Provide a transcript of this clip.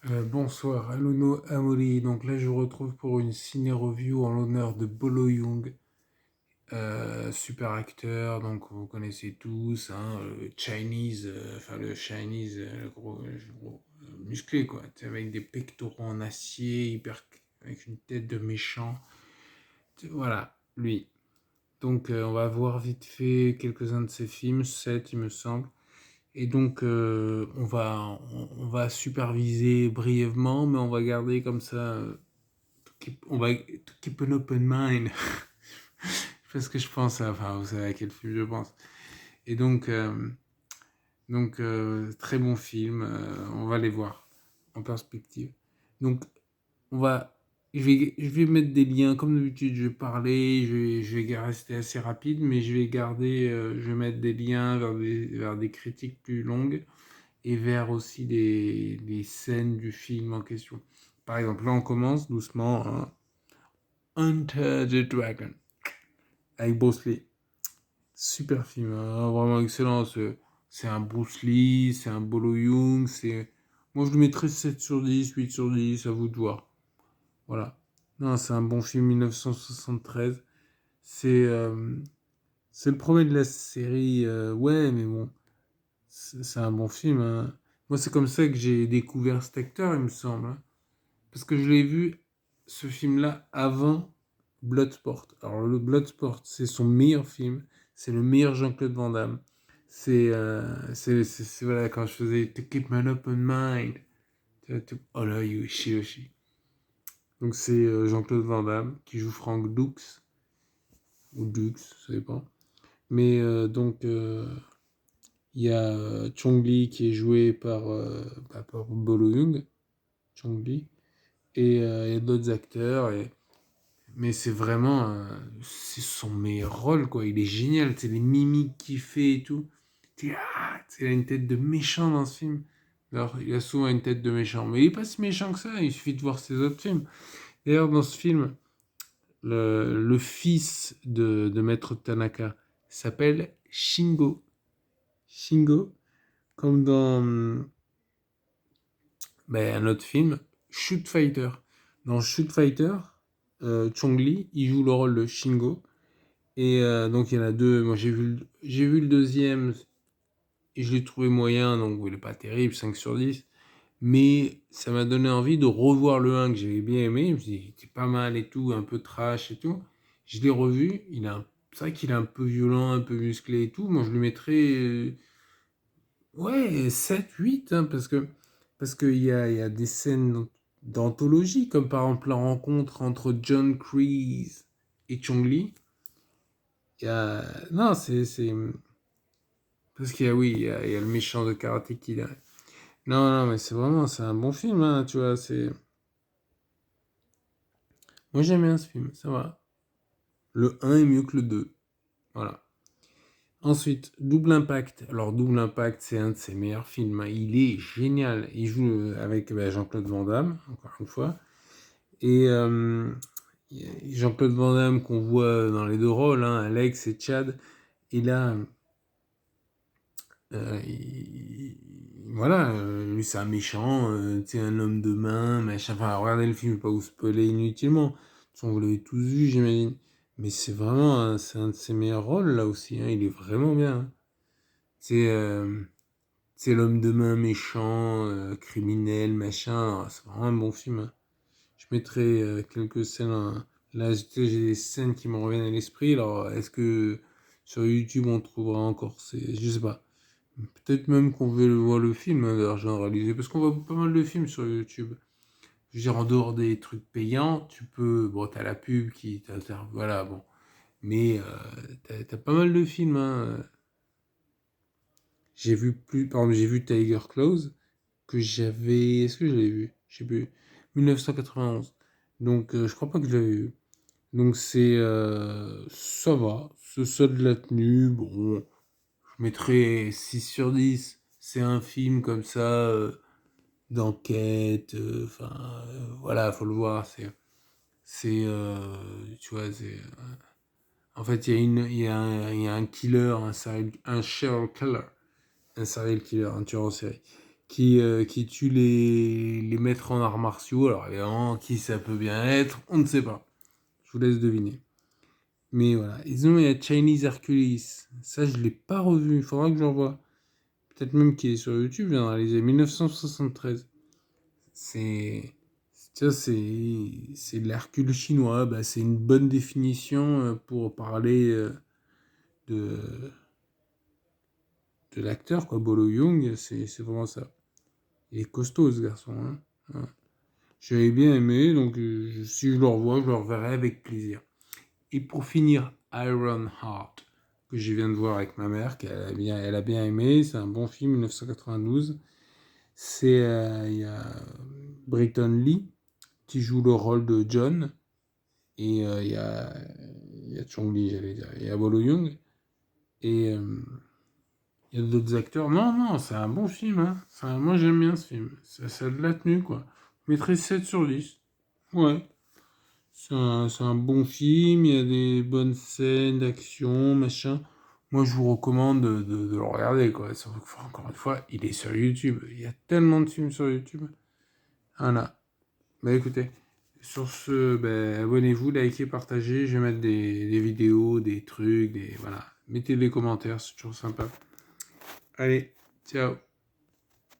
Bonsoir, Aluno Amori. Donc là, je vous retrouve pour une ciné-review en l'honneur de Bolo Young, super acteur. Donc vous connaissez tous, hein, le Chinese, enfin le Chinese, le gros, musclé quoi, tu sais, avec des pectoraux en acier, avec une tête de méchant. Voilà, lui. Donc on va voir vite fait quelques-uns de ses films, 7 il me semble. Et donc, on va superviser brièvement, mais on va garder comme ça, on va to keep an open mind. Parce que je pense, enfin, vous savez à quel film je pense. Et très bon film, on va les voir en perspective. Donc, on va, je vais mettre des liens, comme d'habitude, je vais parler, je vais rester assez rapide, mais je vais mettre des liens vers des critiques plus longues et vers aussi des scènes du film en question. Par exemple, là on commence doucement, hein. Enter the Dragon avec Bruce Lee. Super film, hein, vraiment excellent. C'est un Bruce Lee, c'est un Bolo Young, moi je lui mettrais 7 sur 10, 8 sur 10, à vous de voir. Voilà. Non, c'est un bon film 1973. C'est euh, c'est le premier de la série, ouais, mais bon, c'est un bon film, hein. Moi, c'est comme ça que j'ai découvert cet acteur, il me semble, hein. Parce que je l'ai vu, ce film-là, avant Bloodsport. Alors, le Bloodsport, c'est son meilleur film. C'est le meilleur Jean-Claude Van Damme. Voilà, quand je faisais To Keep My Open Mind. Oh là, Yoshi, Yoshi. Donc, c'est Jean-Claude Van Damme qui joue Frank Dux, ou Dux, ça dépend. Mais il y a Chong Li qui est joué par Bolo Young, Chong Li, et il y a d'autres acteurs. Mais c'est vraiment, c'est son meilleur rôle, quoi. Il est génial, c'est les mimiques qu'il fait et tout. Il a une tête de méchant dans ce film. Alors, il a souvent une tête de méchant, mais il est pas si méchant que ça. Il suffit de voir ses autres films. D'ailleurs, dans ce film, le fils de Maître Tanaka s'appelle Shingo. Shingo, comme dans un autre film, Shoot Fighter. Dans Shoot Fighter, Chong Li, il joue le rôle de Shingo. Et donc il y en a deux. Moi j'ai vu le deuxième et je l'ai trouvé moyen, donc il est pas terrible, 5 sur 10. Mais ça m'a donné envie de revoir le un que j'avais bien aimé. Je me suis dit, il était pas mal et tout, un peu trash et tout. Je l'ai revu, c'est vrai qu'il est un peu violent, un peu musclé et tout. Moi je lui mettrais ouais, 7 8 hein, parce qu'il y a des scènes d'anthologie, comme par exemple la rencontre entre John Kreese et Chong Li. Il y a... Non, parce qu'il y a, oui, il y a le méchant de Karate Kid, ouais. Non, non, mais c'est un bon film, hein, tu vois, c'est... Moi, j'aime bien ce film, ça va. Le un est mieux que le 2, voilà. Ensuite, Double Impact. Alors, Double Impact, c'est un de ses meilleurs films, hein. Il est génial. Il joue avec Jean-Claude Van Damme, encore une fois. Et Jean-Claude Van Damme qu'on voit dans les deux rôles, hein, Alex et Chad. Et là, voilà, lui c'est un méchant, tu sais, un homme de main, machin. Enfin, regardez le film, je vais pas vous spoiler inutilement. De toute façon, vous l'avez tous vu, j'imagine. Mais c'est vraiment, c'est un de ses meilleurs rôles là aussi, hein. Il est vraiment bien, hein. C'est l'homme de main méchant, criminel, machin. C'est vraiment un bon film, hein. Je mettrai quelques scènes. Là, j'ai des scènes qui me reviennent à l'esprit. Alors, est-ce que sur YouTube on trouvera encore ces. Je sais pas. Peut-être même qu'on veut voir le film, hein, d'argent réalisé, parce qu'on voit pas mal de films sur YouTube. Je veux dire, en dehors des trucs payants, tu peux. Bon, t'as la pub qui. Voilà, bon. Mais t'as pas mal de films, hein. Par exemple, j'ai vu Tiger Claws, que j'avais. Est-ce que je l'ai vu? Je sais plus. 1991. Donc, je crois pas que je l'avais vu. Donc, ça va. C'est ça de la tenue. Bon, je mettrais 6 sur 10. C'est un film comme ça, d'enquête. Enfin, voilà, faut le voir. Tu vois, en fait, il y a un killer, un serial killer, un tueur en série, qui tue les maîtres en arts martiaux. Alors évidemment, qui ça peut bien être, on ne sait pas. Je vous laisse deviner. Mais voilà. Ils ont il y a Chinese Hercules. Ça, je l'ai pas revu. Il faudra que je revoie. Peut-être même qu'il est sur YouTube, dans les années 1973. C'est... Tu vois, c'est de l'Hercule chinois. Bah, c'est une bonne définition pour parler de, de l'acteur, quoi. Bolo Young, c'est vraiment ça. Il est costaud, ce garçon. Hein. Ouais. J'avais bien aimé, donc si je le revois, je le reverrai avec plaisir. Et pour finir, Iron Heart, que je viens de voir avec ma mère, elle a bien aimé. C'est un bon film, 1992. Il y a Britton Lee qui joue le rôle de John. Et il y a Chong Li, j'allais dire. Il y a Bolo Young. Et il y a d'autres acteurs. Non, non, c'est un bon film. Hein. Moi, j'aime bien ce film. Ça a de la tenue, quoi. Je mettrais 7 sur 10. Ouais. C'est un bon film. Il y a des bonnes scènes d'action, machin. Moi, je vous recommande de le regarder, quoi. Surtout que, encore une fois, il est sur YouTube. Il y a tellement de films sur YouTube. Voilà. Bah écoutez, sur ce, bah, abonnez-vous, likez, partagez. Je vais mettre des vidéos, des trucs, des. Voilà. Mettez des commentaires, c'est toujours sympa. Allez, ciao.